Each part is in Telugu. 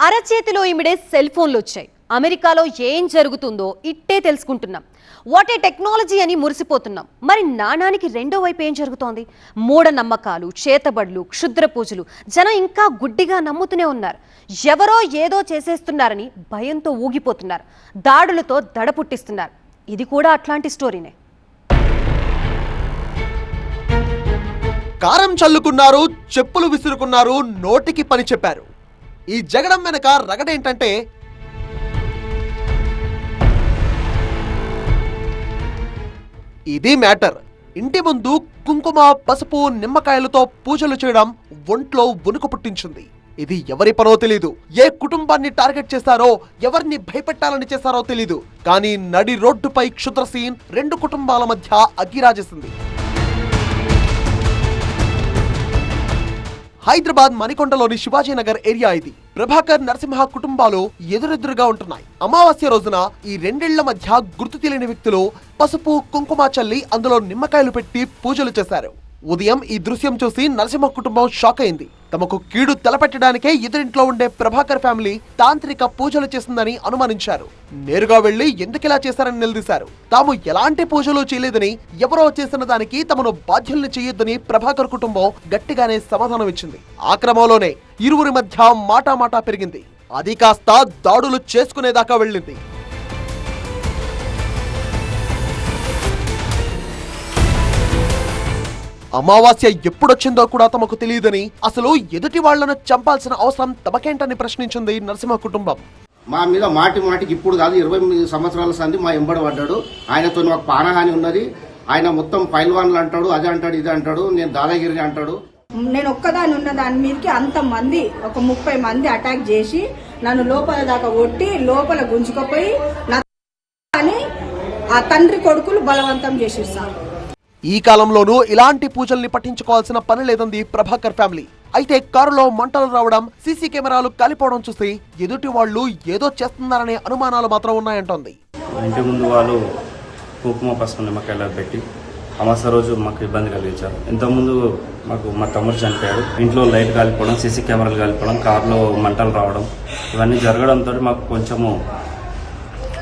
అరచేతిలో ఇమిడే సెల్ ఫోన్లు వచ్చాయి. అమెరికాలో ఏం జరుగుతుందో ఇట్టే తెలుసుకుంటున్నాం. వాట్ ఏ టెక్నాలజీ అని మురిసిపోతున్నాం. మరి నాణానికి రెండో వైపు ఏం జరుగుతోంది? మూఢనమ్మకాలు, చేతబడులు, క్షుద్ర పూజలు. జనం ఇంకా గుడ్డిగా నమ్ముతూనే ఉన్నారు. ఎవరో ఏదో చేసేస్తున్నారని భయంతో ఊగిపోతున్నారు. దాడులతో దడ పుట్టిస్తున్నారు. ఇది కూడా అట్లాంటి స్టోరీనే. కారం చల్లుకున్నారు, చెప్పులు విసురుకున్నారు, నోటికి పని చెప్పారు. ఈ జగడం వెనక రగడేంటంటే ఇది మ్యాటర్. ఇంటి ముందు కుంకుమ, పసుపు, నిమ్మకాయలతో పూజలు చేయడం ఒంట్లో వణుకు పుట్టించింది. ఇది ఎవరి పనో తెలీదు. ఏ కుటుంబాన్ని టార్గెట్ చేశారో, ఎవరిని భయపెట్టాలని చేశారో తెలీదు. కానీ నడి రోడ్డుపై క్షుద్ర సీన్ రెండు కుటుంబాల మధ్య అగ్గిరాజేసింది. హైదరాబాద్ మణికొండలోని శివాజీనగర్ ఏరియా ఇది. ప్రభాకర్, నరసింహ కుటుంబాలు ఎదురెదురుగా ఉంటున్నాయి. అమావాస్య రోజున ఈ రెండిళ్ల మధ్య గుర్తు తెలియని వ్యక్తులు పసుపు, కుంకుమ చల్లి అందులో నిమ్మకాయలు పెట్టి పూజలు చేశారు. ఉదయం ఈ దృశ్యం చూసి నరసింహ కుటుంబం షాక్ అయింది. తమకు కీడు తలపెట్టడానికే ఎదురింట్లో ఉండే ప్రభాకర్ ఫ్యామిలీ తాంత్రిక పూజలు చేసిందని అనుమానించారు. నేరుగా వెళ్లి ఎందుకిలా చేశారని నిలదీశారు. తాము ఎలాంటి పూజలు చేయలేదని, ఎవరో చేసిన దానికి తమను బాధ్యుల్ని చేయొద్దని ప్రభాకర్ కుటుంబం గట్టిగానే సమాధానం ఇచ్చింది. ఆ క్రమంలోనే ఇరువురి మధ్య మాటామాటా పెరిగింది. అది కాస్త దాడులు చేసుకునేదాకా వెళ్ళింది. అమావాస్య ఎప్పుడొచ్చిందో కూడా తమకు తెలియదని, అసలు ఎదుటి వాళ్లను చంపాల్సిన అవసరం తమకేంటని ప్రశ్నించింది నరసింహ కుటుంబం. మా మీద మాటికి ఇప్పుడు కాదు 20 సంవత్సరాల సంది మా ఎంబడి పడ్డాడు. ఆయనతో మాకు పానహాని ఉన్నది. ఆయన మొత్తం పైల్వాన్లు అంటాడు, అది అంటాడు, ఇది అంటాడు, నేను దాదాగిరి అంటాడు. నేను ఒక్కదాని ఉన్న దాని మీదకి అంతమంది, ఒక 30 మంది అటాక్ చేసి నన్ను లోపల దాకా కొట్టి లోపల గుంజుకుపోయి ఆ తండ్రి కొడుకులు బలవంతం చేసేస్తారు. ఈ కాలంలోనూ ఇలాంటి పూజల్ని పట్టించుకోవాల్సిన పని లేదంది ప్రభాకర్ ఫ్యామిలీ. అయితే కారులో మంటలు రావడం, సీసీ కెమెరాలు కాలిపోవడం చూసి ఎదుటి వాళ్ళు ఏదో చేస్తున్నారనే అనుమానాలు మాత్రం ఉన్నాయంటోంది. ఇంటి ముందు వాళ్ళు కుంకుమ, పసుపు, నిమ్మకాయలు పెట్టి అమావాస్య రోజు మాకు ఇబ్బంది కలిగించారు. ఇంతకుముందు మా తమ్ముడు చనిపోయాడు. ఇంట్లో లైట్ కాలిపోవడం, సీసీ కెమెరాలు కాలిపోవడం, కారులో మంటలు రావడం, ఇవన్నీ జరగడంతో మాకు కొంచెము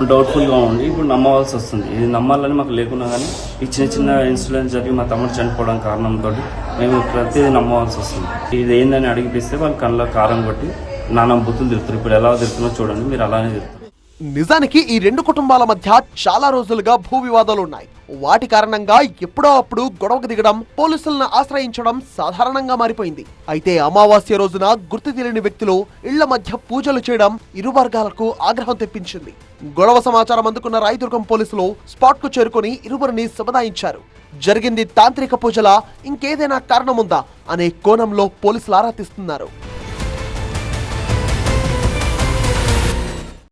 డౌట్ఫుల్గా ఉంది. ఇప్పుడు నమ్మవలసి వస్తుంది. ఇది నమ్మాలని మాకు లేకున్నా కానీ ఈ చిన్న ఇన్సిడెంట్స్ జరిగి మా తమ్ముడు చనిపోవడం కారణంతో మేము ప్రతిదీ నమ్మవలసి వస్తుంది. ఇది ఏందని అడిగిపిస్తే వాళ్ళు కళ్ళ కారం కొట్టి నానా బుద్ధులు తిరుగుతారు. ఇప్పుడు ఎలా తిరుగుతున్నా చూడండి, మీరు అలానే తిరుగుతారు. నిజానికి ఈ రెండు కుటుంబాల మధ్య చాలా రోజులుగా భూ వివాదాలు ఉన్నాయి. వాటి కారణంగా ఎప్పుడో అప్పుడు గొడవకు దిగడం, పోలీసులను ఆశ్రయించడం సాధారణంగా మారిపోయింది. అయితే అమావాస్య రోజున గుర్తు తెలియని వ్యక్తులు ఇళ్ల మధ్య పూజలు చేయడం ఇరు వర్గాలకు ఆగ్రహం తెప్పించింది. గొడవ సమాచారం అందుకున్న రాయదుర్గం పోలీసులు స్పాట్ కు చేరుకుని ఇరువురిని సముదాయించారు. జరిగింది తాంత్రిక పూజలా, ఇంకేదైనా కారణముందా అనే కోణంలో పోలీసులు ఆరా తీస్తున్నారు.